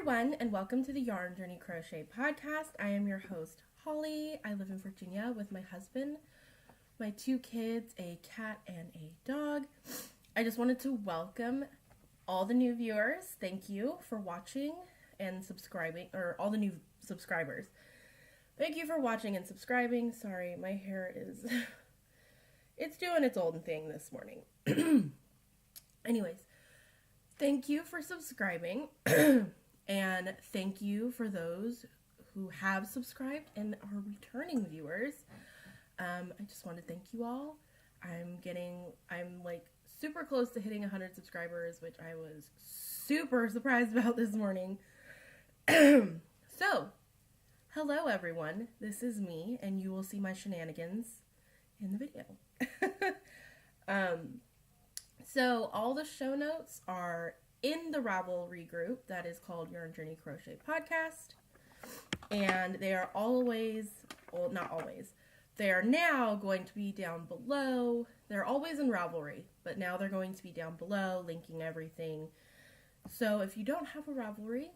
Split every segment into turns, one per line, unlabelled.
everyone, and welcome to the Yarn Journey Crochet Podcast. I am your host, Holly. I live in Virginia with my husband, my 2 kids, a cat and a dog. I just wanted to welcome all the new viewers. Thank you for watching and subscribing, or all the new subscribers. Thank you for watching and subscribing. Sorry, my hair is, it's doing its own thing this morning. Anyways, thank you for subscribing. And thank you for those who have subscribed and are returning viewers. I just want to thank you all. I'm like super close to hitting 100 subscribers, which I was super surprised about this morning. So, hello everyone. This is me, and you will see my shenanigans in the video. So all the show notes are in the Ravelry group that is called Yarn Journey Crochet Podcast. And they are always, well, not always, they are now going to be down below. They're always in Ravelry, but now they're going to be down below, linking everything. So if you don't have a Ravelry,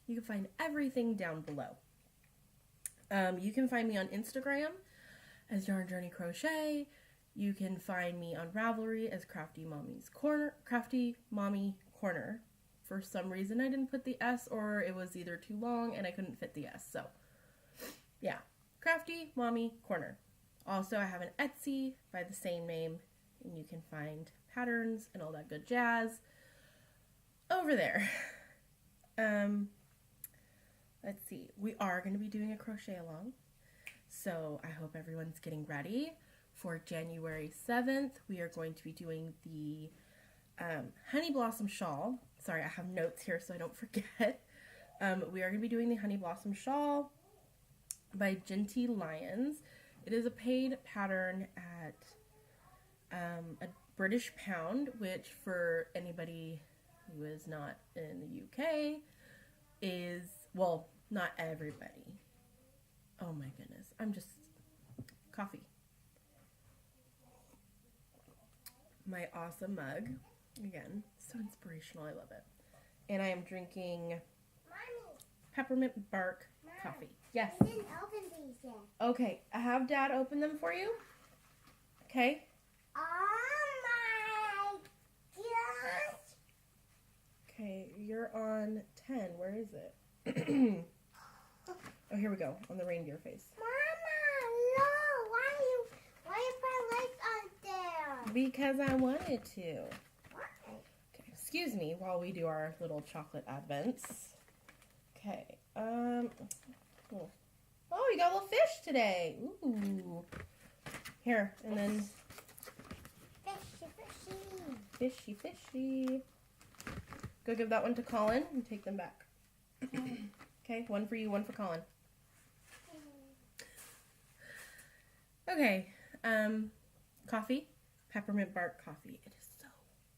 you can find everything down below. You can find me on Instagram as Yarn Journey Crochet. You can find me on Ravelry as Crafty Mommy Corner. For some reason I didn't put the S, or it was either too long and I couldn't fit the S. So, yeah. Crafty Mommy Corner. Also, I have an Etsy by the same name, and you can find patterns and all that good jazz over there. Let's see. We are going to be doing a crochet along, so I hope everyone's getting ready. For January 7th, we are going to be doing the Honey Blossom Shawl. Sorry, I have notes here so I don't forget. We are going to be doing the Honey Blossom Shawl by Jinty, Lyons. It is a paid pattern at a British pound, which for anybody who is not in the UK is, well, not everybody. Oh my goodness. Coffee. My awesome mug. Again, so inspirational. I love it. And I am drinking
Mommy,
peppermint bark coffee. Yes.
I didn't open these yet.
Okay, I have Dad open them for you. Okay.
Oh my gosh.
Okay, you're on 10. Where is it? Oh, here we go. On the reindeer face.
Mama, no. Why you put lights on there?
Because I wanted to.
Why?
Okay, excuse me while we do our little chocolate advents. Okay. Oh, you got a little fish today. Ooh. Here, and then
Fishy.
fishy. Go give that one to Colin and take them back. Okay, one for you, one for Colin. Okay, coffee, peppermint bark coffee. It is so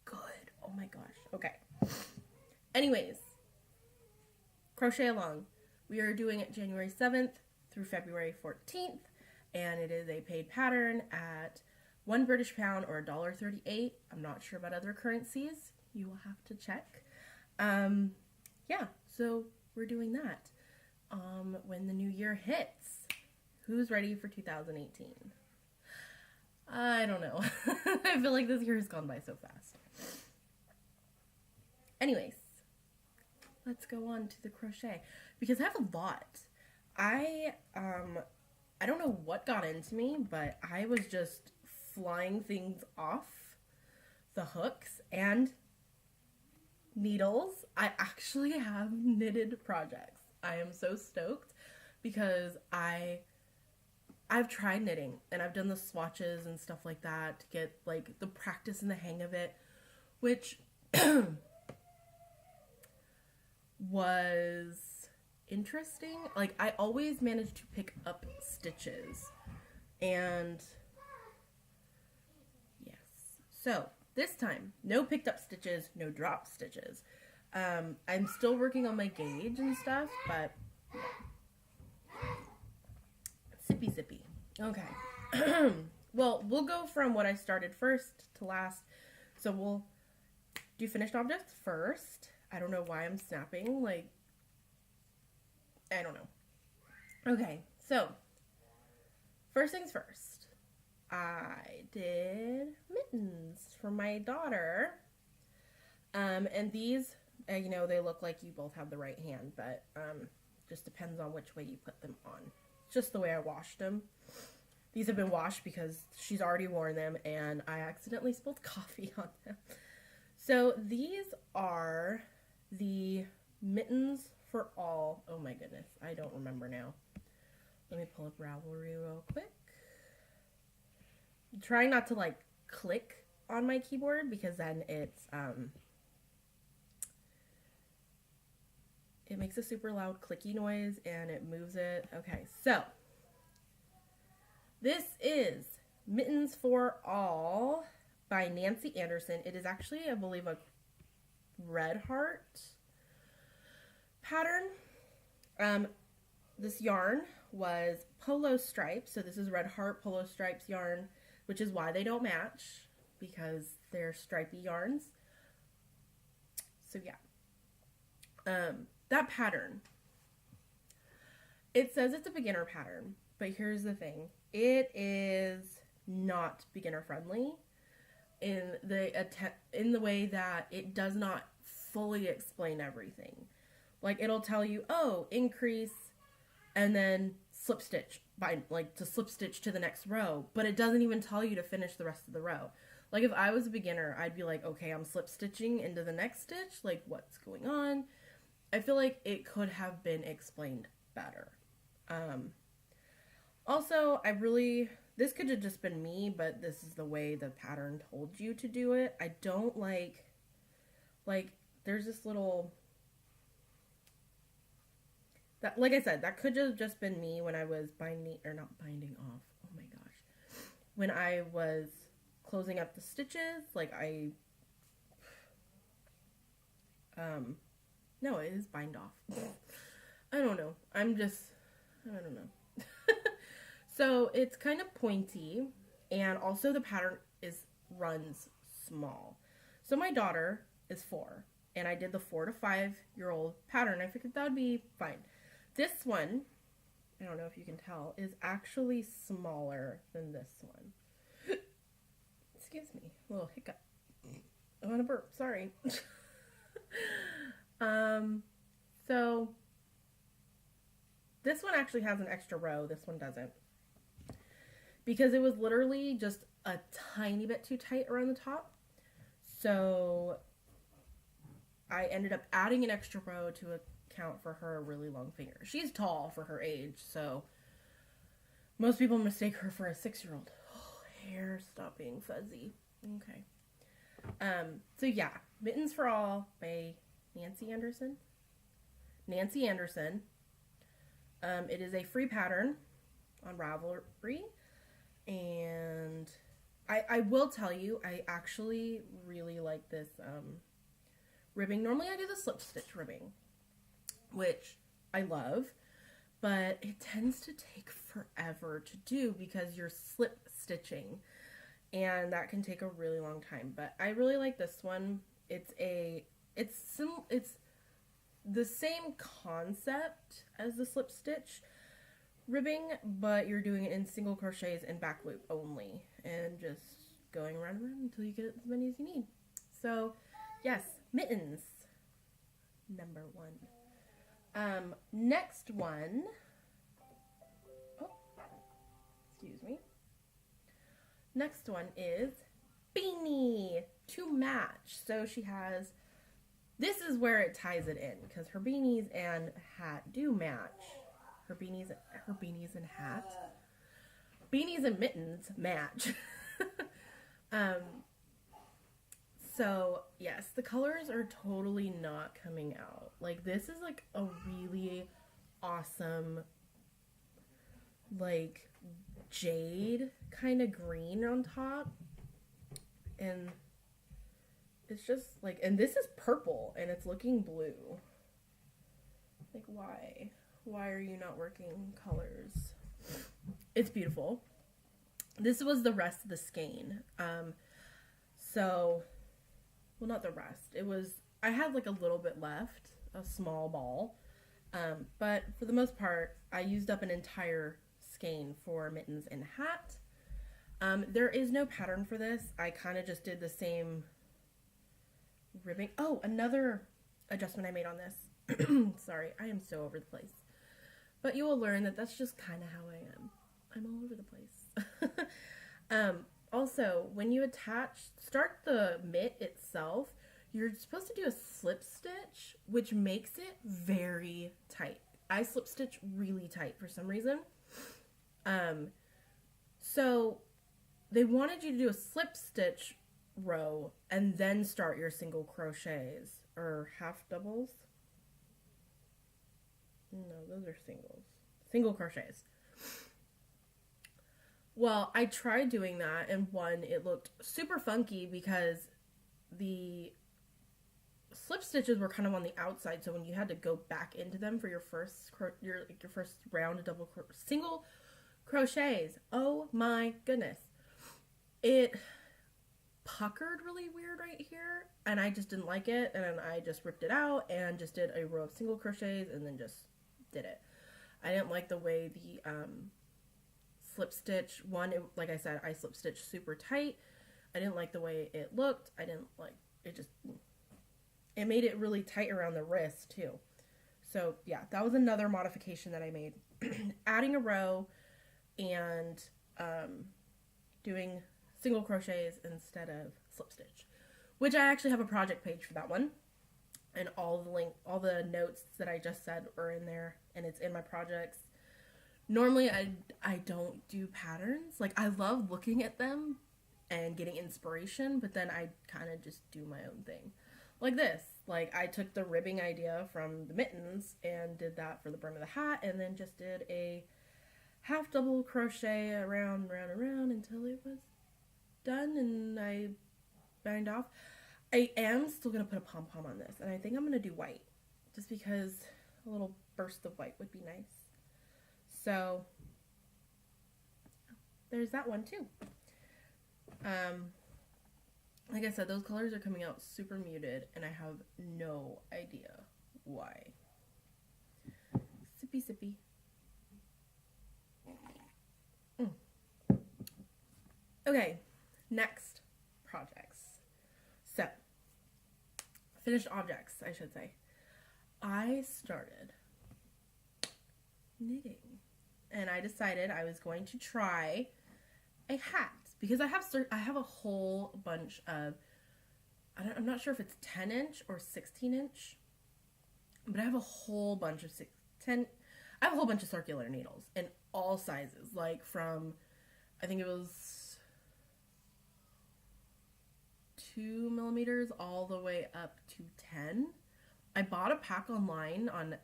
good. Oh my gosh. Okay. Anyways, crochet along. We are doing it January 7th through February 14th, and it is a paid pattern at £1 British pound or $1.38. I'm not sure about other currencies. You will have to check. Yeah, so we're doing that. When the new year hits, who's ready for 2018? I don't know. I feel like this year has gone by so fast. Anyways, let's go on to the crochet, because I have a lot. I don't know what got into me, but I was just flying things off the hooks and needles. I actually have knitted projects. I am so stoked because I've tried knitting and I've done the swatches and stuff like that to get like the practice and the hang of it, which was interesting. Like, I always managed to pick up stitches, and yes, so this time no picked up stitches, no drop stitches. I'm still working on my gauge and stuff, but zippy. Okay. Well, we'll go from what I started first to last. So we'll do finished objects first. I don't know why I'm snapping. Like, I don't know. Okay, so first things first. I did mittens for my daughter. And these, you know, they look like you both have the right hand, but just depends on which way you put them on. It's just the way I washed them. These have been washed because she's already worn them, and I accidentally spilled coffee on them. So these are the Mittens for All. Oh my goodness, I don't remember now. Let me pull up Ravelry real quick. I'm trying not to like click on my keyboard because then it's it makes a super loud clicky noise and it moves it. Okay, so this is Mittens for All by Nancy Anderson. It is actually, I believe, a red heart pattern. This yarn was Polo stripes, so this is red heart Polo stripes yarn, which is why they don't match, because they're stripy yarns. So yeah, that pattern, it says it's a beginner pattern, but here's the thing, it is not beginner friendly in the way that it does not fully explain everything. Like, it'll tell you, oh, increase and then slip stitch to slip stitch to the next row, but it doesn't even tell you to finish the rest of the row. Like, if I was a beginner, I'd be like, okay, I'm slip stitching into the next stitch, like, what's going on? I feel like it could have been explained better. Also, this could have just been me, but this is the way the pattern told you to do it. I don't like, there's this little, that, like I said, that could have just been me when I was binding off, oh my gosh, when I was closing up the stitches, no, it is bind off. I don't know. I don't know. So it's kind of pointy, and also the pattern runs small. So my daughter is 4, and I did the 4 to 5-year-old pattern. I figured that would be fine. This one, I don't know if you can tell, is actually smaller than this one. Excuse me, a little hiccup. I want to burp, sorry. So this one actually has an extra row, this one doesn't. Because it was literally just a tiny bit too tight around the top. So I ended up adding an extra row to account for her really long finger. She's tall for her age, so most people mistake her for a 6-year-old. Oh, hair, stop being fuzzy. Okay. So yeah, Mittens for All by Nancy Anderson. It is a free pattern on Ravelry, and I will tell you, I actually really like this ribbing. Normally I do the slip stitch ribbing, which I love, but it tends to take forever to do because you're slip stitching, and that can take a really long time. But I really like this one. It's the same concept as the slip stitch ribbing, but you're doing it in single crochets and back loop only, and just going around and around until you get as many as you need. So yes, Mittens, number 1. Next one, oh, excuse me. Next one is Beanie to match. So she has, this is where it ties it in, because her beanies and hat do match. Her beanies and hat. Beanies and mittens match. So yes, the colors are totally not coming out. Like, this is like a really awesome, like, jade kind of green on top, and it's just like, and this is purple and it's looking blue. Like, why are you not working colors? It's beautiful. This was the rest of the skein. So, well, not the rest. It was, I had like a little bit left, a small ball. But for the most part, I used up an entire skein for mittens and hat. There is no pattern for this. I kind of just did the same ribbing. Oh, another adjustment I made on this. Sorry, I am so over the place. But you will learn that that's just kind of how I am. I'm all over the place. Also, when you start the mitt itself, you're supposed to do a slip stitch, which makes it very tight. I slip stitch really tight for some reason. So they wanted you to do a slip stitch row and then start your single crochets or half doubles. No, those are singles. Single crochets. Well, I tried doing that, and one, it looked super funky because the slip stitches were kind of on the outside, so when you had to go back into them for your first round of single crochets, oh my goodness, it puckered really weird right here, and I just didn't like it, and then I just ripped it out and just did a row of single crochets and then just did it. I didn't like the way the slip stitch, like I said, I slip stitched super tight. I didn't like the way it looked. I didn't like it. It made it really tight around the wrist too. So yeah, that was another modification that I made. Adding a row and doing single crochets instead of slip stitch, which I actually have a project page for that one, and all the notes that I just said are in there, and it's in my projects. Normally I don't do patterns. Like, I love looking at them and getting inspiration, but then I kind of just do my own thing. Like this. Like, I took the ribbing idea from the mittens and did that for the brim of the hat, and then just did a half double crochet around until it was done, and I banged off. I am still going to put a pom-pom on this, and I think I'm going to do white, just because a little burst of white would be nice. So, there's that one too. Like I said, those colors are coming out super muted, and I have no idea why. Sippy, sippy. Okay, next projects. So, finished objects, I should say. I started knitting, and I decided I was going to try a hat because I have a whole bunch of, I'm not sure if it's 10-inch or 16-inch, but I have a whole bunch of I have a whole bunch of circular needles in all sizes, like from, I think it was 2 millimeters all the way up to 10. I bought a pack online on,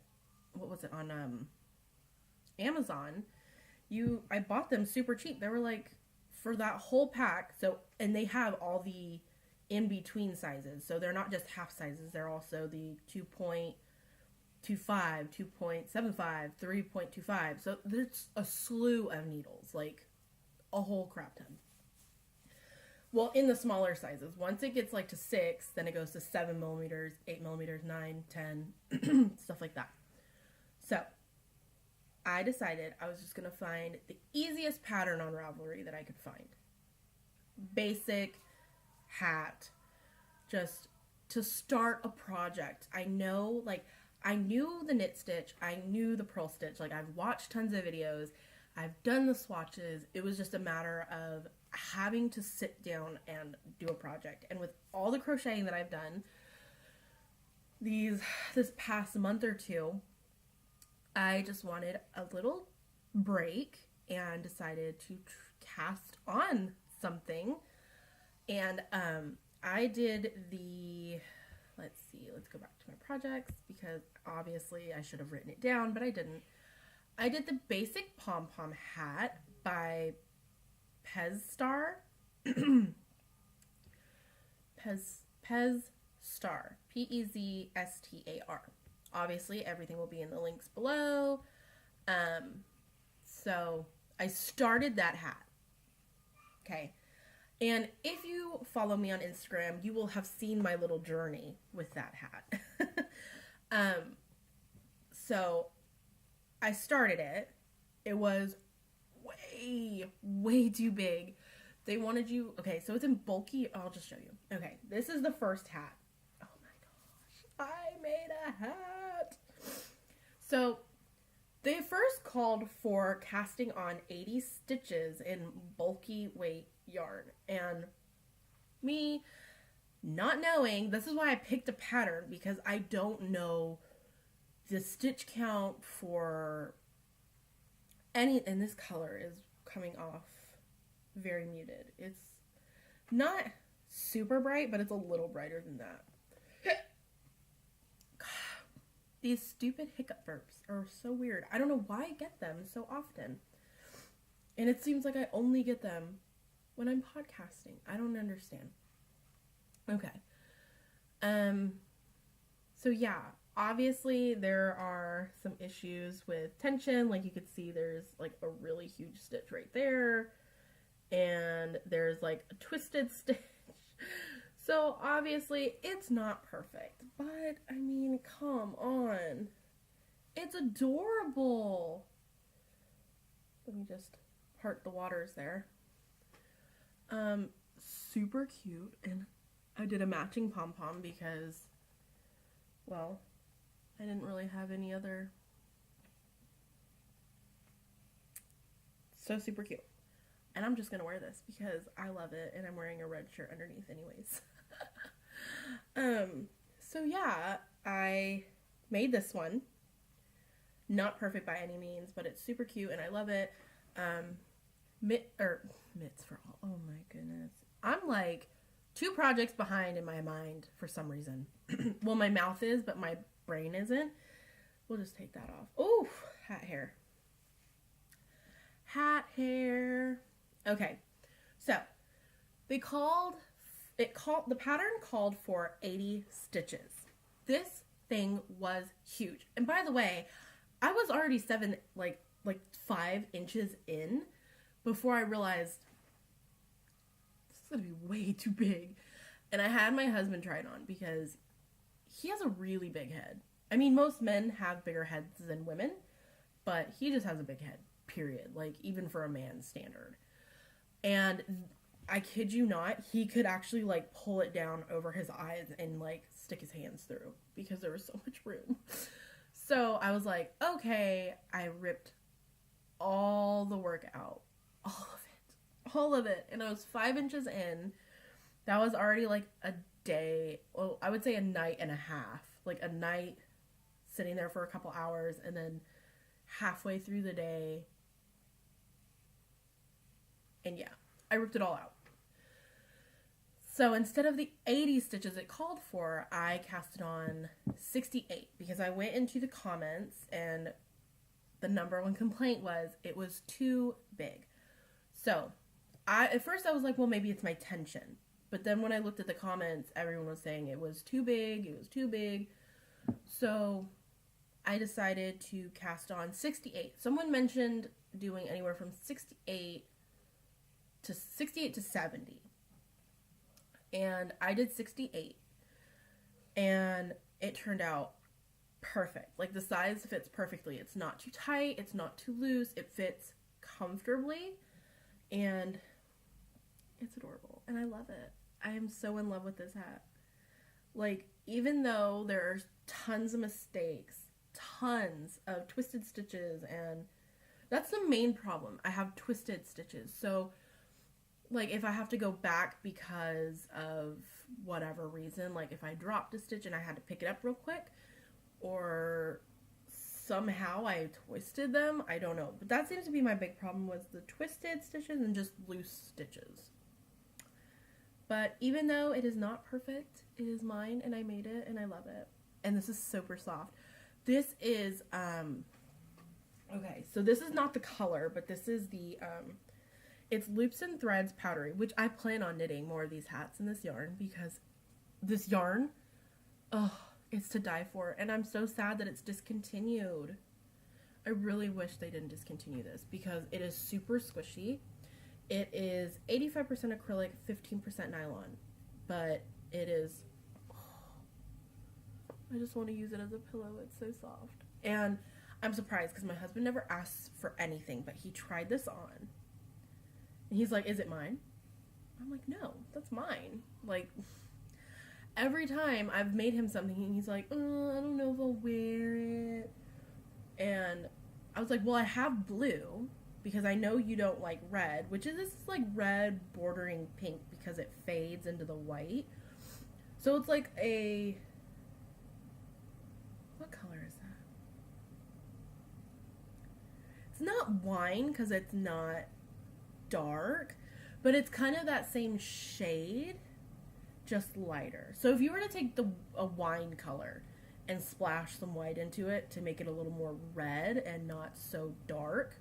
Amazon. I bought them super cheap. They were like, for that whole pack, and they have all the in-between sizes. So they're not just half sizes, they're also the 2.25, 2.75, 3.25. So there's a slew of needles, like a whole crap ton. Well, in the smaller sizes. Once it gets like to 6, then it goes to 7 millimeters, 8 millimeters, 9, 10, stuff like that. So I decided I was just going to find the easiest pattern on Ravelry that I could find. Basic hat, just to start a project. I knew the knit stitch, I knew the purl stitch, like I've watched tons of videos, I've done the swatches. It was just a matter of having to sit down and do a project. And with all the crocheting that I've done this past month or two, I just wanted a little break and decided to cast on something. And I did let's go back to my projects, because obviously I should have written it down, but I didn't. I did the basic pom-pom hat by Pezstar. Pezstar. P-E-Z-S-T-A-R. Obviously, everything will be in the links below. So I started that hat. Okay. And if you follow me on Instagram, you will have seen my little journey with that hat. So I started it. It was way too big. They wanted you, okay, so it's in bulky, I'll just show you. Okay, this is the first hat. Oh my gosh, I made a hat. So they first called for casting on 80 stitches in bulky weight yarn. And me not knowing, this is why I picked a pattern, because I don't know the stitch count for any, and this color is coming off very muted. It's not super bright, but it's a little brighter than that. These stupid hiccup burps are so weird. I don't know why I get them so often. And it seems like I only get them when I'm podcasting. I don't understand. Okay. So yeah, obviously there are some issues with tension. Like you could see there's like a really huge stitch right there. And there's like a twisted stitch. So obviously it's not perfect, but I mean, come on. It's adorable. Let me just part the waters there. Super cute. And I did a matching pom-pom because, well, I didn't really have any other. So super cute. And I'm just going to wear this because I love it, and I'm wearing a red shirt underneath anyways. So yeah, I made this one. Not perfect by any means, but it's super cute and I love it. Mitts for all. Oh my goodness. I'm like 2 projects behind in my mind for some reason. Well, my mouth is, but my brain isn't. We'll just take that off. Ooh, hat hair. Hat hair. Okay, so the pattern called for 80 stitches. This thing was huge. And by the way, I was already 5 inches in before I realized this is gonna be way too big. And I had my husband try it on because he has a really big head. I mean, most men have bigger heads than women, but he just has a big head, period. Like, even for a man's standard. And I kid you not, he could actually like pull it down over his eyes and like stick his hands through because there was so much room. So I was like, okay, I ripped all the work out. All of it. And I was 5 inches in. That was already like a day. Well, I would say a night and a half. Like a night sitting there for a couple hours, and then halfway through the day. And yeah, I ripped it all out. So instead of the 80 stitches it called for, I casted on 68 because I went into the comments and the number one complaint was it was too big. So at first I was like, well, maybe it's my tension. But then when I looked at the comments, everyone was saying it was too big. So I decided to cast on 68. Someone mentioned doing anywhere from 68 to 70. And I did 68. And it turned out perfect. Like, the size fits perfectly. It's not too tight. It's not too loose. It fits comfortably. And it's adorable. And I love it. I am so in love with this hat. Like, even though there are tons of mistakes, tons of twisted stitches, and that's the main problem. I have twisted stitches. So, like, if I have to go back because of whatever reason, like if I dropped a stitch and I had to pick it up real quick, or somehow I twisted them, I don't know. But that seems to be my big problem, was the twisted stitches and just loose stitches. But even though it is not perfect, it is mine and I made it and I love it. And this is super soft. This is, okay, so this is not the color, but this is the, it's Loops and Threads Powdery, which I plan on knitting more of these hats in this yarn because this yarn, oh, it's to die for. And I'm so sad that it's discontinued. I really wish they didn't discontinue this because it is super squishy. It is 85% acrylic, 15% nylon, but it is, oh, I just want to use it as a pillow. It's so soft. And I'm surprised because my husband never asks for anything, but he tried this on. And he's like, is it mine? I'm like, no, that's mine. Like, every time I've made him something, he's like, I don't know if I'll wear it. And I was like, well, I have blue because I know you don't like red, which is this like red bordering pink because it fades into the white. So it's like a, what color is that? It's not wine because it's not dark, but it's kind of that same shade, just lighter. So if you were to take a wine color and splash some white into it to make it a little more red and not so dark,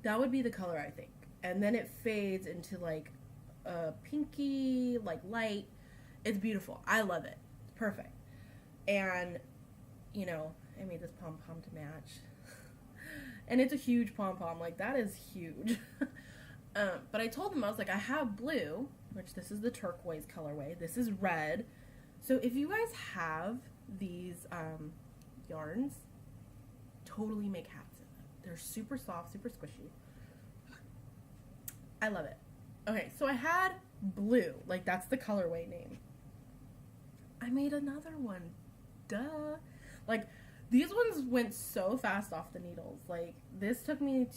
that would be the color, I think. And then it fades into like a pinky, like light. It's beautiful. I love it. It's perfect. And, you know, I made this pom-pom to match. And it's a huge pom-pom. Like, that is huge. But I told him, I was like, I have blue, which this is the turquoise colorway. This is red. So if you guys have these yarns, totally make hats in them. They're super soft, super squishy. I love it. Okay, so I had blue. Like, that's the colorway name. I made another one. Duh. Like, these ones went so fast off the needles. Like, this took me...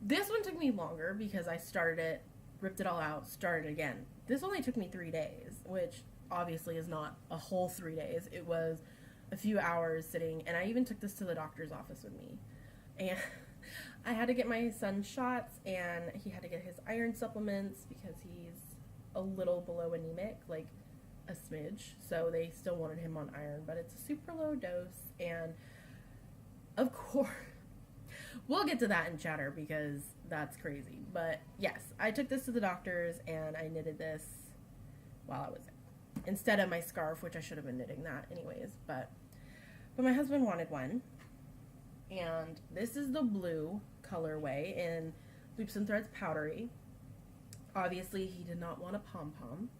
this one took me longer because I started it, ripped it all out, started again. This only took me 3 days, which obviously is not a whole 3 days. It was a few hours sitting, and I even took this to the doctor's office with me. And I had to get my son shots, and he had to get his iron supplements because he's a little below anemic, like a smidge. So they still wanted him on iron, but it's a super low dose. And of course, we'll get to that in chatter because that's crazy. But yes, I took this to the doctor's and I knitted this while I was there, instead of my scarf, which I should have been knitting that anyways. But my husband wanted one, and this is the blue colorway in Loops and Threads Powdery. Obviously, he did not want a pom-pom.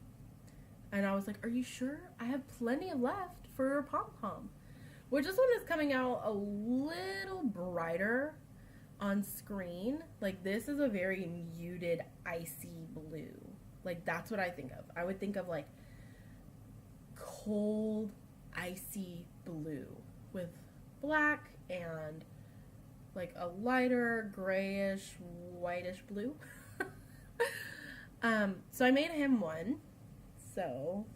And I was like, are you sure? I have plenty left for a pom-pom. Which this one is coming out a little brighter on screen. Like, this is a very muted, icy blue. Like, that's what I think of. I would think of, like, cold, icy blue with black and, like, a lighter, grayish, whitish blue. So I made him one. So,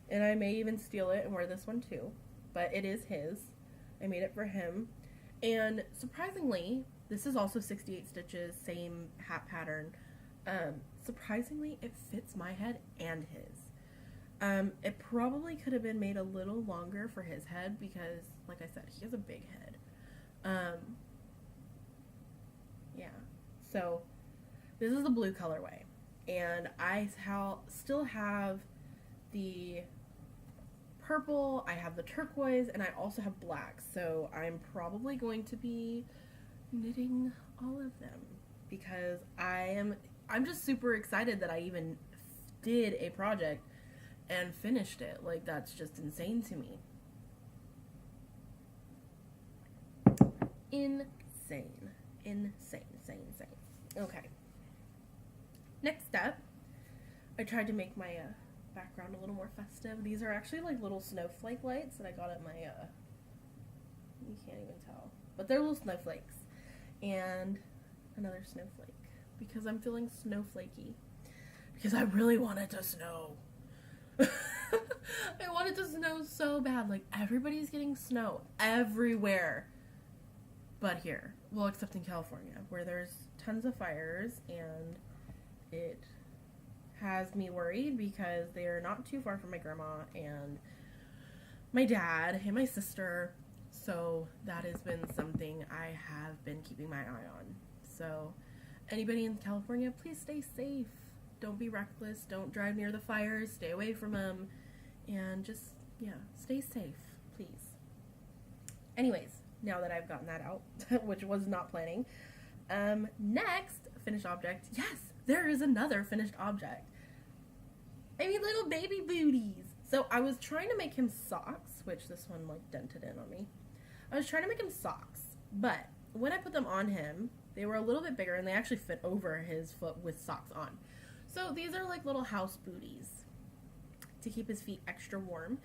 and I may even steal it and wear this one too, but it is his. I made it for him. And surprisingly, this is also 68 stitches, same hat pattern. Surprisingly, it fits my head and his. It probably could have been made a little longer for his head because, like I said, he has a big head. Yeah. So, this is the blue colorway. And I still have the purple, I have the turquoise, and I also have black. So I'm probably going to be knitting all of them because I'm just super excited that I even did a project and finished it. Like, that's just insane to me. Insane. Okay. Next up, I tried to make my background a little more festive. These are actually like little snowflake lights that I got at my, you can't even tell, but they're little snowflakes. And another snowflake, because I'm feeling snowflakey, because I really wanted to snow. I wanted to snow so bad. Like, everybody's getting snow everywhere but here. Well, except in California, where there's tons of fires, and it has me worried because they are not too far from my grandma and my dad and my sister. So that has been something I have been keeping my eye on. So anybody in California, please stay safe. Don't be reckless. Don't drive near the fires. Stay away from them. And just, yeah, stay safe, please. Anyways, now that I've gotten that out, which was not planning, next, finished object. Yes, there is another finished object. I mean, little baby booties. So I was trying to make him socks, switch. This one like dented in on me. I was trying to make him socks, but when I put them on him, they were a little bit bigger and they actually fit over his foot with socks on. So these are like little house booties to keep his feet extra warm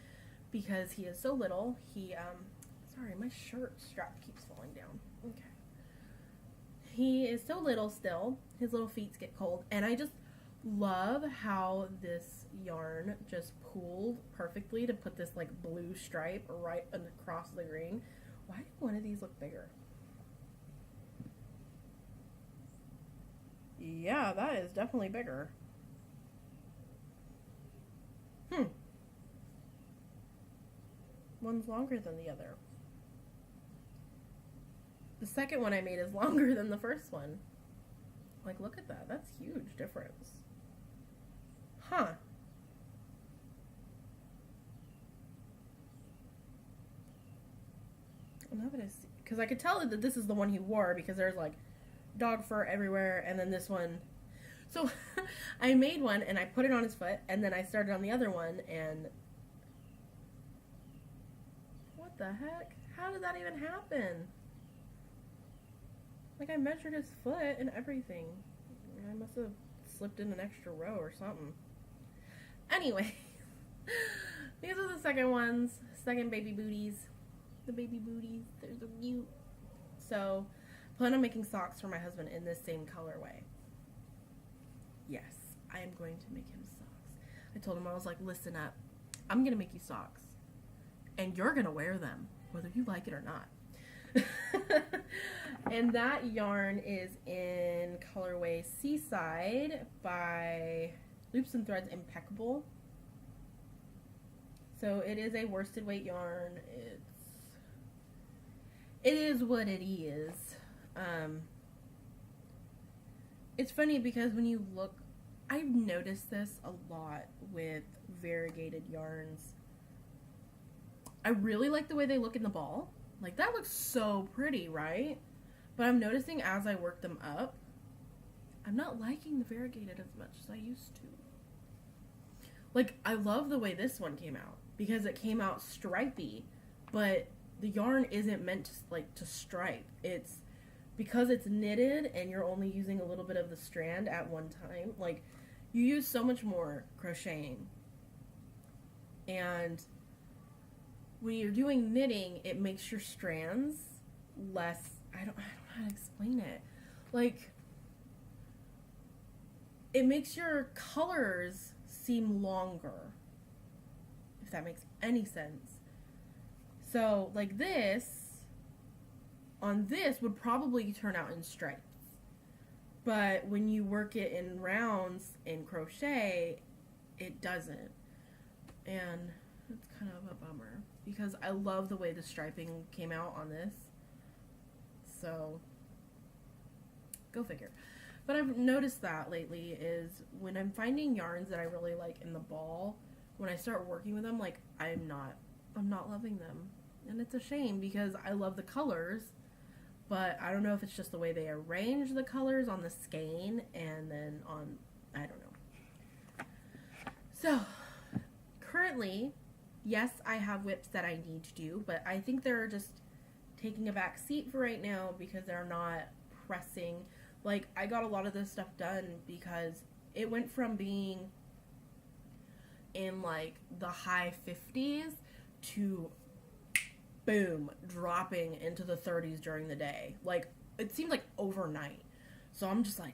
because he is so little. Sorry, my shirt strap keeps falling down. Okay. He is so little still. His little feet get cold. And I just love how this yarn just pooled perfectly to put this like blue stripe right across the green. Why do one of these look bigger? Yeah, that is definitely bigger. One's longer than the other. The second one I made is longer than the first one. Like, look at that. That's huge difference. Huh. I'm not gonna see, because I could tell that this is the one he wore because there's like dog fur everywhere, and then this one. So I made one and I put it on his foot, and then I started on the other one, and what the heck? How did that even happen? Like, I measured his foot and everything. I must have slipped in an extra row or something. Anyway, these are the second ones, second baby booties. The baby booties, they're so cute. So, plan on making socks for my husband in this same colorway. Yes, I am going to make him socks. I told him, I was like, listen up. I'm going to make you socks. And you're going to wear them, whether you like it or not. And that yarn is in colorway Seaside by Loops and Threads Impeccable. So it is a worsted weight yarn. It is what it is. It's funny because when you look, I've noticed this a lot with variegated yarns. I really like the way they look in the ball. Like, that looks so pretty, right? But I'm noticing as I work them up, I'm not liking the variegated as much as I used to. Like, I love the way this one came out because it came out stripey, but the yarn isn't meant to, like, to stripe. It's because it's knitted and you're only using a little bit of the strand at one time. Like, you use so much more crocheting. And when you're doing knitting, it makes your strands less, I don't know how to explain it. Like, it makes your colors seem longer, if that makes any sense. So, like this, on this would probably turn out in stripes. But when you work it in rounds in crochet, it doesn't. And it's kind of a bummer because I love the way the striping came out on this. So, go figure. But I've noticed that lately is when I'm finding yarns that I really like in the ball, when I start working with them, like, I'm not loving them. And it's a shame because I love the colors, but I don't know if it's just the way they arrange the colors on the skein and then on, I don't know. So, currently, yes, I have whips that I need to do, but I think they're just taking a back seat for right now because they're not pressing. Like, I got a lot of this stuff done because it went from being in, like, the high 50s to, boom, dropping into the 30s during the day. Like, it seemed like overnight. So I'm just like,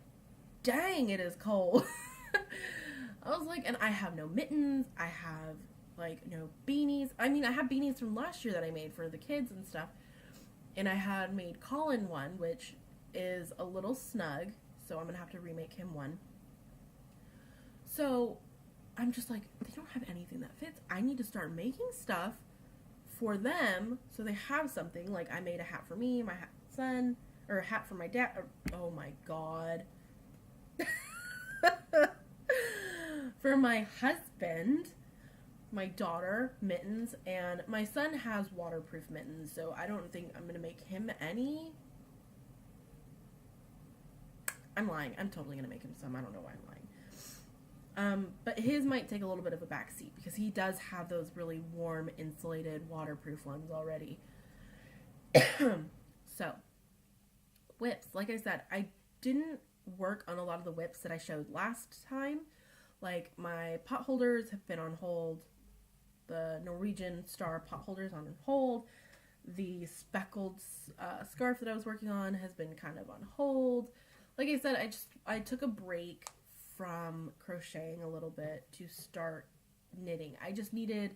dang, it is cold. I was like, and I have no mittens. I have, like, no beanies. I mean, I have beanies from last year that I made for the kids and stuff. And I had made Colin one, which is a little snug, so I'm gonna have to remake him one. So I'm just like, they don't have anything that fits. I need to start making stuff for them so they have something. Like, I made a hat for me, my son, or a hat for my dad. Oh my god. For my husband, my daughter, Mittens, and my son has waterproof mittens, so I don't think I'm gonna make him any. I'm lying. I'm totally gonna make him some. I don't know why I'm lying. But his might take a little bit of a backseat because he does have those really warm, insulated, waterproof ones already. So, whips. Like I said, I didn't work on a lot of the whips that I showed last time. Like, my pot holders have been on hold. The Norwegian Star pot holders on hold. The speckled scarf that I was working on has been kind of on hold. Like I said, I took a break from crocheting a little bit to start knitting. I just needed...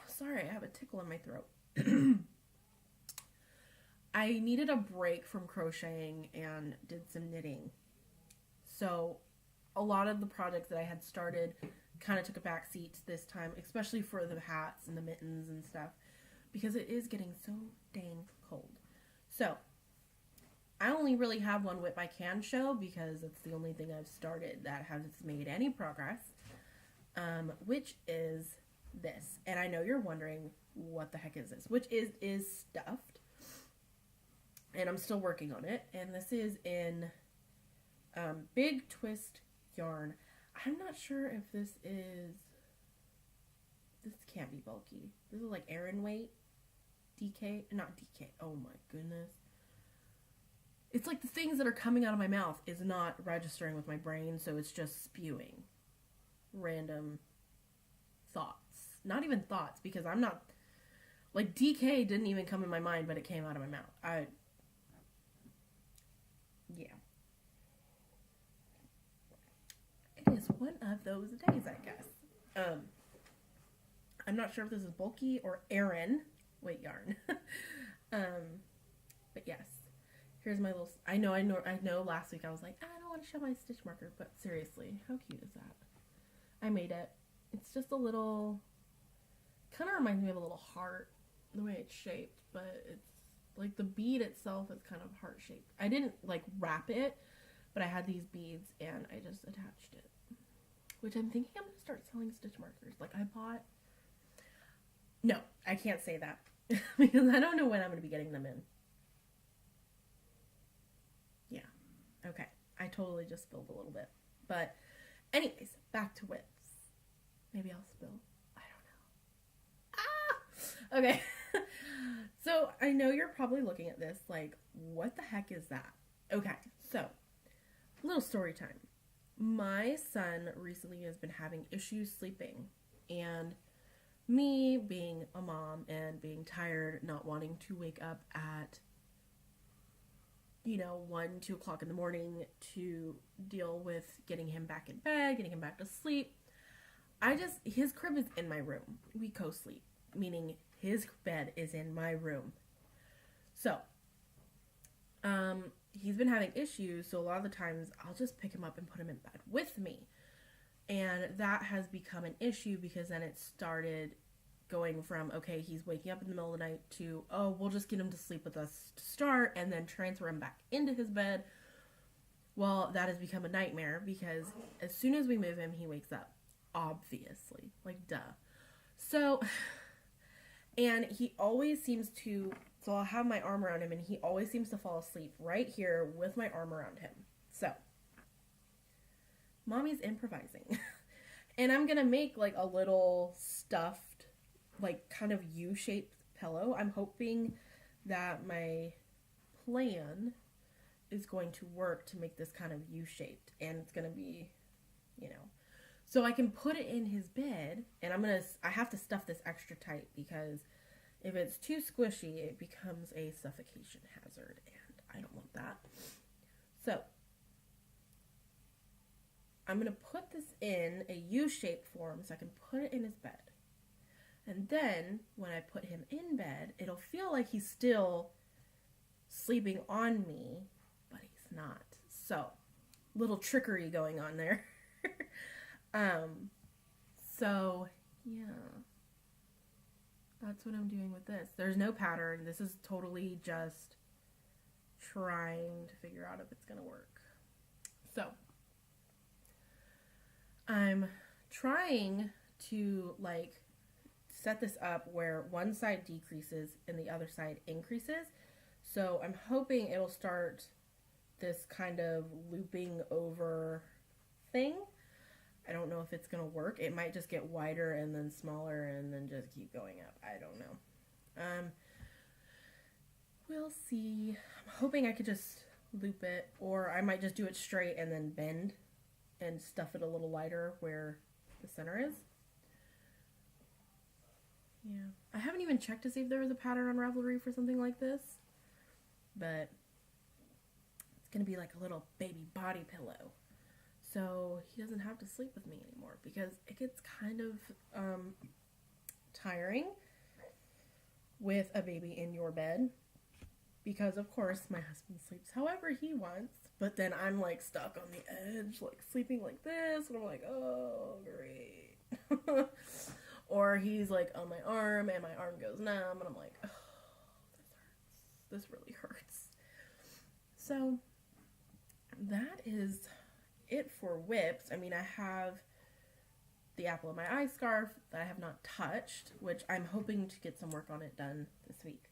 Sorry, I have a tickle in my throat. I needed a break from crocheting and did some knitting. So a lot of the projects that I had started kind of took a back seat this time, especially for the hats and the mittens and stuff, because it is getting so dang cold. So I only really have one whip I can show because it's the only thing I've started that has made any progress, which is this. And I know you're wondering, what the heck is this? Which is stuffed. And I'm still working on it. And this is in Big Twist yarn. I'm not sure if this can't be bulky. This is like Aran weight. DK, not DK. Oh my goodness. It's like the things that are coming out of my mouth is not registering with my brain, so it's just spewing random thoughts. Not even thoughts, because I'm not, like, DK didn't even come in my mind, but it came out of my mouth. Yeah. It is one of those days, I guess. I'm not sure if this is bulky or Aran weight yarn. But yes. Here's my little... I know last week I was like, I don't want to show my stitch marker, but seriously, how cute is that? I made it. It's just a little... kind of reminds me of a little heart, the way it's shaped, but it's like the bead itself is kind of heart shaped. I didn't like wrap it, but I had these beads and I just attached it, which I'm thinking I'm going to start selling stitch markers. Like I bought... No, I can't say that because I don't know when I'm going to be getting them in. Yeah. Okay. I totally just spilled a little bit. But anyways, back to whips. Maybe I'll spill. I don't know. Ah! Okay. So I know you're probably looking at this like, what the heck is that? Okay. So, little story time. My son recently has been having issues sleeping, and me being a mom and being tired, not wanting to wake up at 1, 2 o'clock in the morning to deal with getting him back in bed, getting him back to sleep. His crib is in my room. We co-sleep, meaning his bed is in my room. So, he's been having issues, so a lot of the times I'll just pick him up and put him in bed with me. And that has become an issue because then it started going from, okay, he's waking up in the middle of the night to, oh, we'll just get him to sleep with us to start and then transfer him back into his bed. Well, that has become a nightmare because as soon as we move him, he wakes up. Obviously. Like, duh. So, and he always seems to, so I'll have my arm around him and he always seems to fall asleep right here with my arm around him. So, mommy's improvising. And I'm going to make like a little stuffed, like kind of U-shaped pillow. I'm hoping that my plan is going to work to make this kind of U-shaped. And it's going to be, so I can put it in his bed. And I have to stuff this extra tight because if it's too squishy, it becomes a suffocation hazard. And I don't want that. So, I'm going to put this in a U-shaped form so I can put it in his bed. And then, when I put him in bed, it'll feel like he's still sleeping on me, but he's not. So, little trickery going on there. So, yeah. That's what I'm doing with this. There's no pattern. This is totally just trying to figure out if it's going to work. So, I'm trying to set this up where one side decreases and the other side increases. So I'm hoping it'll start this kind of looping over thing. I don't know if it's going to work. It might just get wider and then smaller and then just keep going up. I don't know. We'll see. I'm hoping I could just loop it, or I might just do it straight and then bend and stuff it a little lighter where the center is. Yeah. I haven't even checked to see if there was a pattern on Ravelry for something like this, but it's going to be like a little baby body pillow. So he doesn't have to sleep with me anymore because it gets kind of tiring with a baby in your bed because, of course, my husband sleeps however he wants, but then I'm like stuck on the edge, like sleeping like this, and I'm like, oh, great. Or he's like on my arm and my arm goes numb and I'm like, oh, this hurts. This really hurts. So that is it for whips. I mean, I have the apple of my eye scarf that I have not touched, which I'm hoping to get some work on it done this week.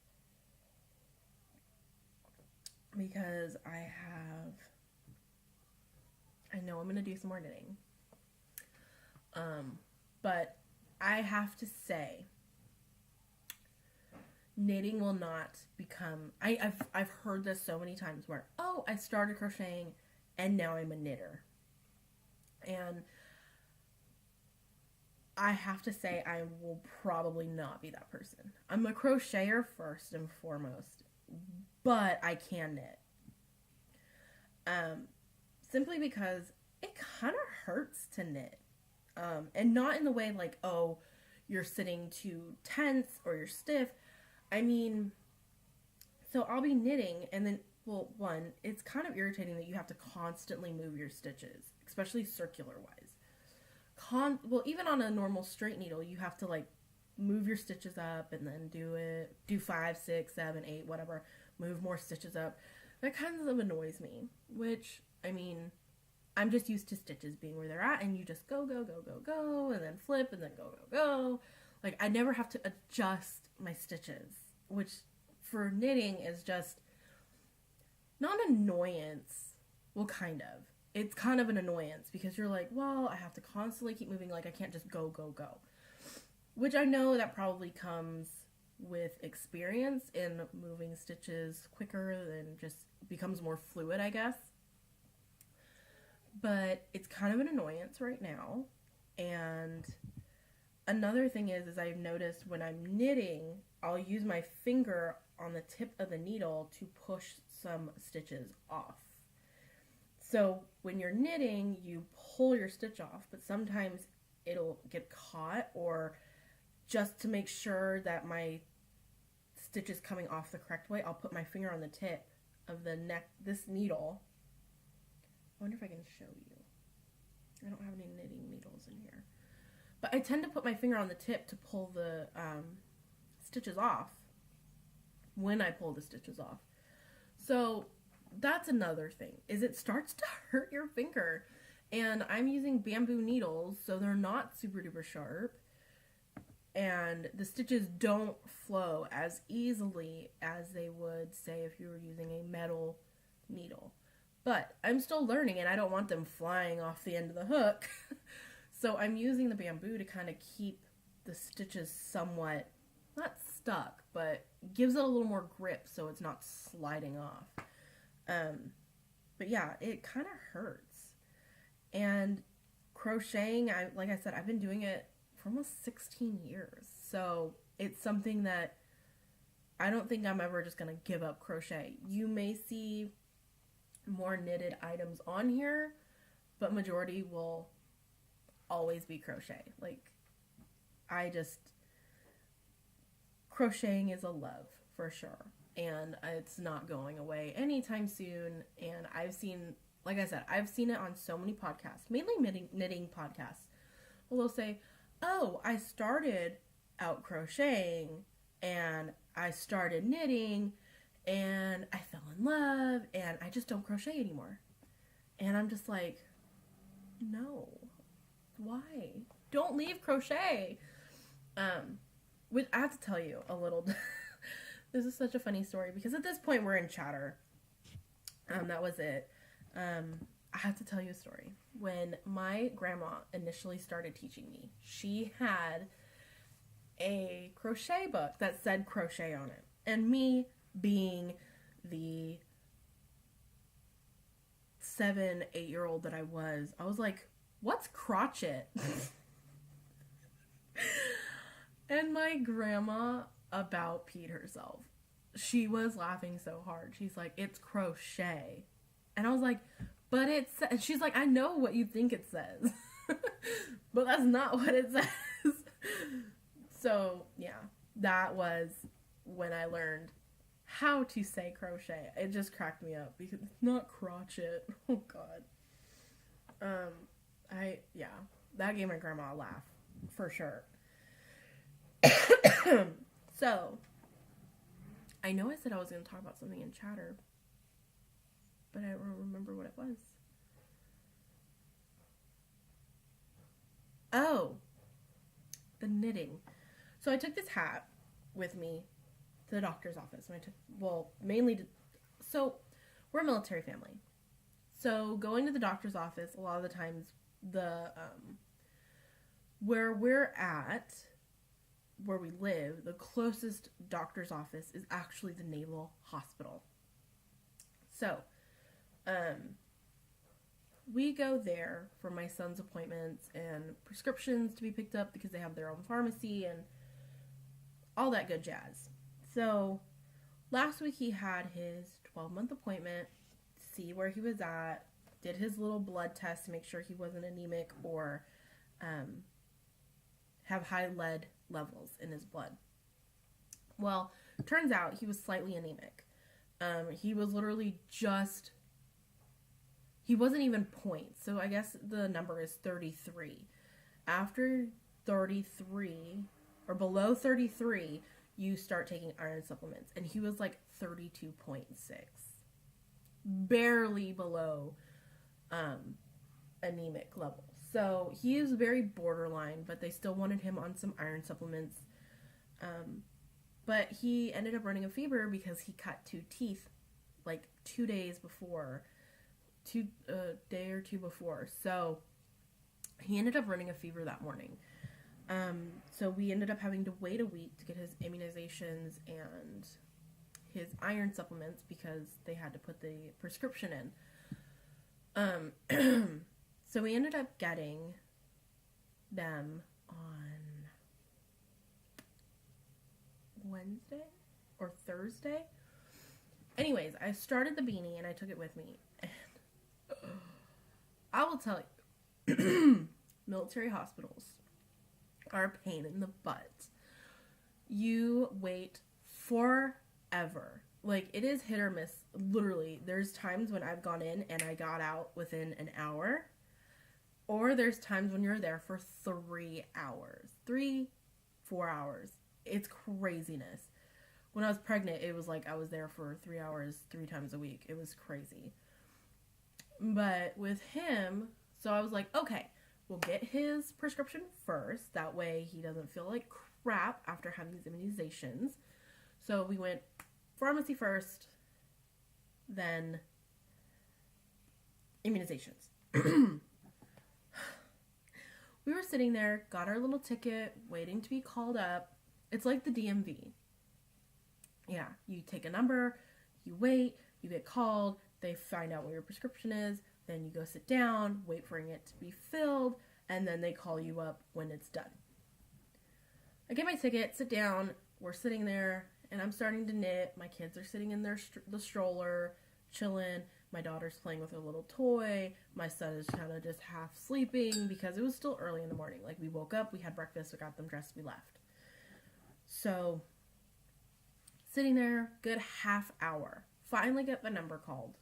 Because I know I'm going to do some more knitting. But I have to say, knitting will not become, I've heard this so many times where, oh, I started crocheting and now I'm a knitter. And I have to say I will probably not be that person. I'm a crocheter first and foremost, but I can knit. Simply because it kind of hurts to knit. And not in the way like, oh, you're sitting too tense or you're stiff. I mean, so I'll be knitting and then, well, one, it's kind of irritating that you have to constantly move your stitches, especially circular wise. Well, even on a normal straight needle, you have to like move your stitches up and then do 5, 6, 7, 8, whatever, move more stitches up. That kind of annoys me, which, I mean, I'm just used to stitches being where they're at, and you just go, go, go, go, go, and then flip, and then go, go, go. Like, I never have to adjust my stitches, which for knitting is just not an annoyance. Well, kind of. It's kind of an annoyance, because you're like, well, I have to constantly keep moving, like, I can't just go, go, go. Which I know that probably comes with experience in moving stitches quicker and just becomes more fluid, I guess. But it's kind of an annoyance right now. And another thing is I've noticed when I'm knitting, I'll use my finger on the tip of the needle to push some stitches off. So when you're knitting, you pull your stitch off, but sometimes it'll get caught, or just to make sure that my stitch is coming off the correct way, I'll put my finger on the tip of this needle. I wonder if I can show you. I don't have any knitting needles in here. But I tend to put my finger on the tip to pull the stitches off when I pull the stitches off. So that's another thing, is it starts to hurt your finger. And I'm using bamboo needles, so they're not super duper sharp. And the stitches don't flow as easily as they would, say, if you were using a metal needle. But I'm still learning, and I don't want them flying off the end of the hook. So I'm using the bamboo to kind of keep the stitches somewhat, not stuck, but gives it a little more grip so it's not sliding off. But yeah, it kind of hurts. And crocheting, like I said, I've been doing it for almost 16 years. So it's something that I don't think I'm ever just going to give up crochet. You may see more knitted items on here, but majority will always be crochet. Like, crocheting is a love for sure, and it's not going away anytime soon. And I've seen, like I said, I've seen it on so many podcasts, mainly knitting podcasts. Well, they'll say, oh, I started out crocheting and I started knitting and I fell in love and I just don't crochet anymore. And I'm just like, no, why? Don't leave crochet. Which I have to tell you a little, this is such a funny story because at this point we're in chatter. That was it. I have to tell you a story. When my grandma initially started teaching me, she had a crochet book that said crochet on it. And me being the 7, 8-year-old that I was like, what's crotchet? And my grandma about peed herself. She was laughing so hard. She's like, it's crochet. And I was like, but it's... And she's like, I know what you think it says. But that's not what it says. So, yeah. That was when I learned how to say crochet. It just cracked me up because it's not crotchet. Oh, God. That gave my grandma a laugh. For sure. So, I know I said I was going to talk about something in chatter, but I don't remember what it was. Oh, the knitting. So I took this hat with me to the doctor's office. And so we're a military family. So going to the doctor's office, a lot of the times where we live, the closest doctor's office is actually the Naval Hospital. So, we go there for my son's appointments and prescriptions to be picked up because they have their own pharmacy and all that good jazz. So, last week he had his 12-month appointment, see where he was at, did his little blood test to make sure he wasn't anemic or have high lead levels in his blood. Well, turns out he was slightly anemic. He was literally he wasn't even points, so I guess the number is 33. After 33, or below 33, you start taking iron supplements, and he was like 32.6. Barely below anemic level. So he is very borderline, but they still wanted him on some iron supplements. But he ended up running a fever because he cut 2 teeth like 2 days before, a day or two before. So he ended up running a fever that morning. So we ended up having to wait a week to get his immunizations and his iron supplements because they had to put the prescription in. So we ended up getting them on Wednesday or Thursday. Anyways, I started the beanie and I took it with me. And I will tell you, military hospitals are a pain in the butt. You wait forever. Like, it is hit or miss. Literally, there's times when I've gone in and I got out within an hour. Or there's times when you're there for 3 hours. 4 hours. It's craziness. When I was pregnant, it was like I was there for 3 hours 3 times a week. It was crazy. But with him, so I was like, okay, we'll get his prescription first. That way he doesn't feel like crap after having these immunizations. So we went pharmacy first, then immunizations. We were sitting there, got our little ticket, waiting to be called up. It's like the DMV. Yeah, you take a number, you wait, you get called, they find out what your prescription is, then you go sit down, wait for it to be filled, and then they call you up when it's done. I get my ticket, sit down, we're sitting there, and I'm starting to knit. My kids are sitting in the stroller, chilling. My daughter's playing with her little toy. My son is kind of just half sleeping because it was still early in the morning. Like, we woke up, we had breakfast, we got them dressed, we left. So, sitting there, good half hour. Finally get the number called.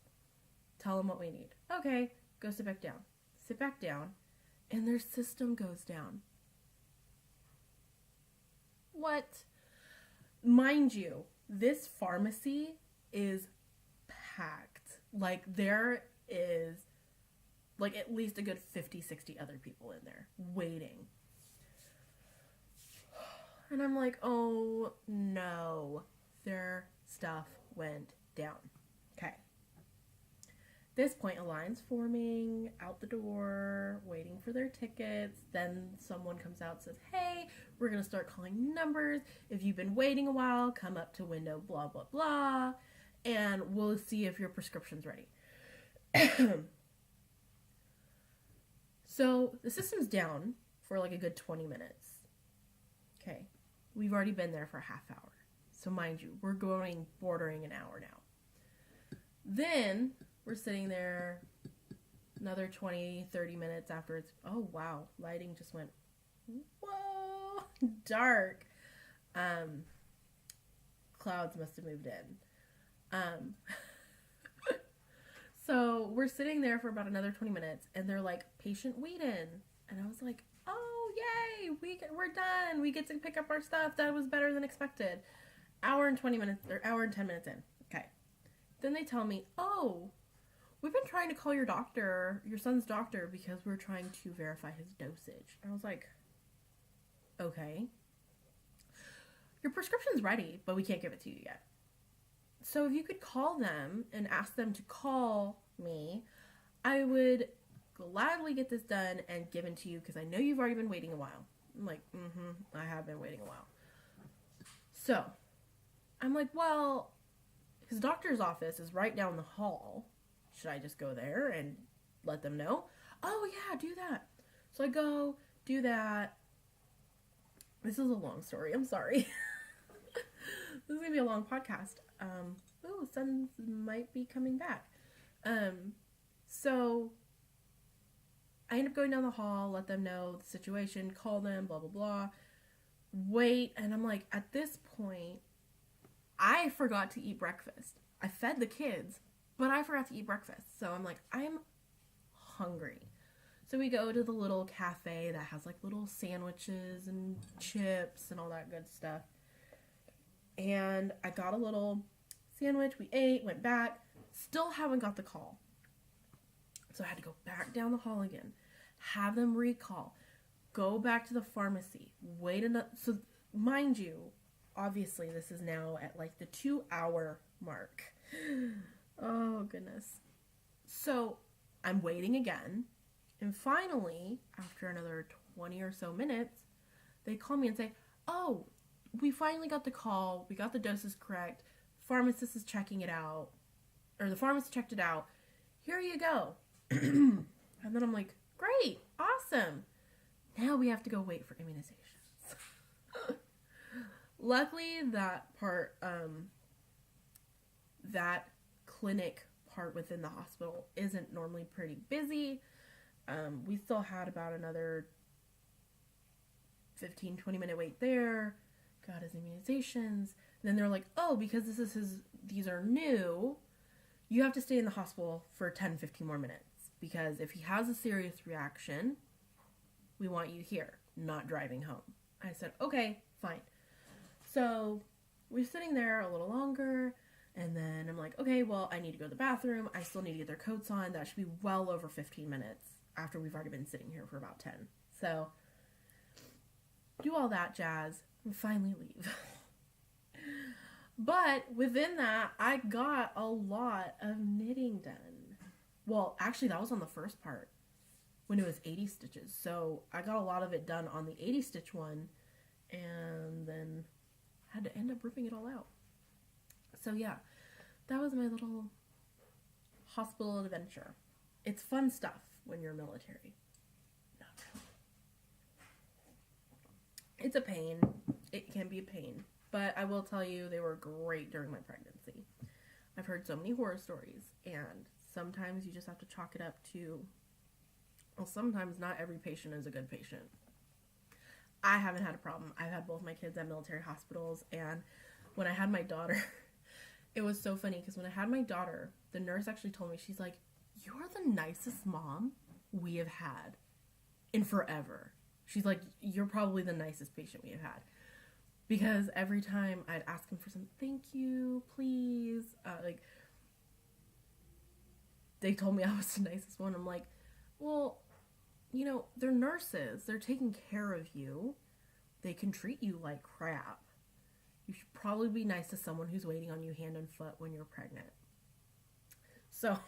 Tell them what we need. Okay, go sit back down. Sit back down, and their system goes down. What? Mind you, this pharmacy is packed. Like, there is, like, at least a good 50, 60 other people in there waiting. And I'm like, oh, no. Their stuff went down. Okay. this point, a line's forming out the door, waiting for their tickets. Then someone comes out and says, hey, we're going to start calling numbers. If you've been waiting a while, come up to window blah, blah, blah, and we'll see if your prescription's ready. So the system's down for like a good 20 minutes. Okay. We've already been there for a half hour. So mind you, we're going bordering an hour now. Then we're sitting there another 20, 30 minutes after it's, oh wow, lighting just went, whoa, dark. Clouds must have moved in. So we're sitting there for about another 20 minutes and they're like, patient wait-in. And I was like, oh yay, we're done. We get to pick up our stuff. That was better than expected. Hour and 10 minutes in. Okay. Then they tell me, oh, we've been trying to call your son's doctor, because we're trying to verify his dosage. And I was like, okay. Your prescription's ready, but we can't give it to you yet. So if you could call them and ask them to call me, I would gladly get this done and given to you, because I know you've already been waiting a while. I'm like, I have been waiting a while. So I'm like, well, his doctor's office is right down the hall. Should I just go there and let them know? Oh yeah, do that. So I go, do that. This is a long story. I'm sorry. This is going to be a long podcast. Sun might be coming back. So I end up going down the hall, let them know the situation, call them, blah, blah, blah. Wait, and I'm like, at this point, I forgot to eat breakfast. I fed the kids, but I forgot to eat breakfast. So I'm like, I'm hungry. So we go to the little cafe that has like little sandwiches and chips and all that good stuff. And I got a little sandwich. We ate, went back. Still haven't got the call. So I had to go back down the hall again. Have them recall. Go back to the pharmacy. Wait another. So mind you, obviously this is now at like the 2-hour mark. Oh goodness. So I'm waiting again. And finally, after another 20 or so minutes, they call me and say, oh, we finally got the call. We got the doses correct. Pharmacist is checking it out. Or the pharmacist checked it out. Here you go. And then I'm like, great. Awesome. Now we have to go wait for immunizations. Luckily, that part, that clinic part within the hospital isn't normally pretty busy. We still had about another 15-20 minute wait there. Got his immunizations. And then they're like, oh, because these are new, you have to stay in the hospital for 10-15 more minutes. Because if he has a serious reaction, we want you here, not driving home. I said, okay, fine. So we're sitting there a little longer. And then I'm like, okay, well, I need to go to the bathroom. I still need to get their coats on. That should be well over 15 minutes after we've already been sitting here for about 10. So do all that jazz and finally leave. But within that, I got a lot of knitting done. Well, actually, that was on the first part when it was 80 stitches. So I got a lot of it done on the 80 stitch one and then had to end up ripping it all out. So yeah, that was my little hospital adventure. It's fun stuff when you're military. Not really. It's a pain. It can be a pain. But I will tell you, they were great during my pregnancy. I've heard so many horror stories, and sometimes you just have to chalk it up to, well, sometimes not every patient is a good patient. I haven't had a problem. I've had both my kids at military hospitals, and when I had my daughter, it was so funny, because when I had my daughter, the nurse actually told me, she's like, you're the nicest mom we have had in forever. She's like, you're probably the nicest patient we have had. Because every time I'd ask him for some, thank you, please. They told me I was the nicest one. I'm like, well, you know, they're nurses. They're taking care of you. They can treat you like crap. You should probably be nice to someone who's waiting on you hand and foot when you're pregnant. So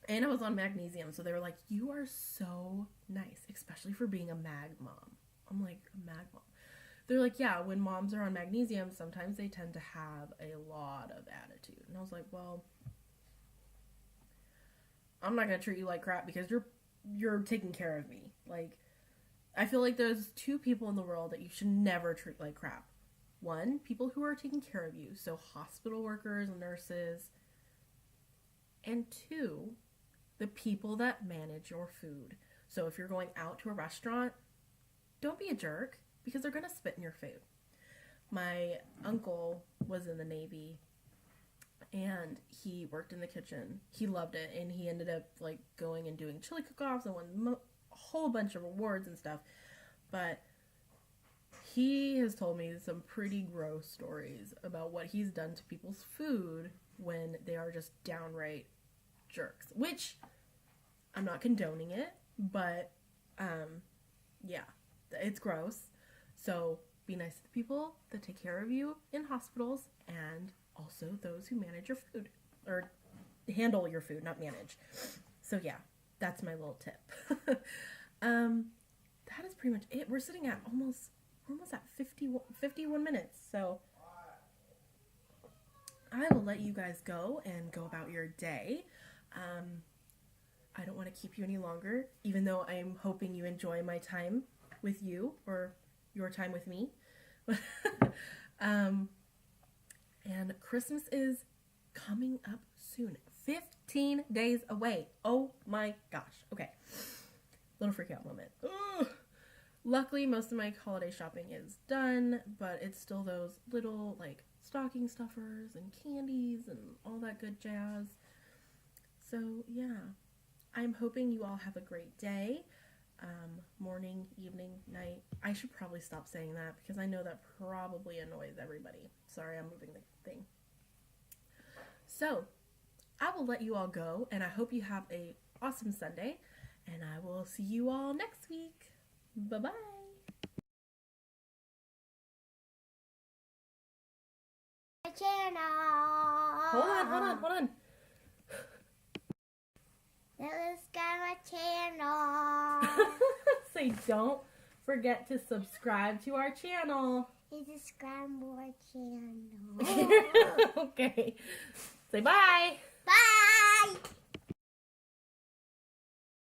And I was on magnesium, so they were like, you are so nice, especially for being a mag mom. I'm like, a mag mom? They're like, yeah, when moms are on magnesium, sometimes they tend to have a lot of attitude. And I was like, well, I'm not going to treat you like crap because you're taking care of me. Like, I feel like there's two people in the world that you should never treat like crap. One, people who are taking care of you, so hospital workers, nurses. And two, the people that manage your food. So if you're going out to a restaurant, don't be a jerk because they're going to spit in your food. My uncle was in the Navy and he worked in the kitchen. He loved it, and he ended up like going and doing chili cook-offs and won a whole bunch of awards and stuff. But he has told me some pretty gross stories about what he's done to people's food when they are just downright jerks, which I'm not condoning it, but yeah, it's gross. So be nice to the people that take care of you in hospitals, and also those who manage your food, or handle your food, not manage. So yeah, that's my little tip. That is pretty much it. We're sitting at we're almost at 51 minutes, so I will let you guys go and go about your day. I don't want to keep you any longer, even though I'm hoping you enjoy my time with you, or your time with me. And Christmas is coming up soon. 15 days away. Oh my gosh. Okay. Little freak out moment. Ugh. Luckily, most of my holiday shopping is done, but it's still those little, like, stocking stuffers and candies and all that good jazz. So, yeah. I'm hoping you all have a great day. Morning, evening, night. I should probably stop saying that because I know that probably annoys everybody. Sorry, I'm moving the thing. So, I will let you all go, and I hope you have a awesome Sunday, and I will see you all next week. Bye-bye.
Channel.
Hold on.
Subscribe my channel.
Say, don't forget to subscribe to our channel.
Subscribe more channel.
Okay. Say bye.
Bye.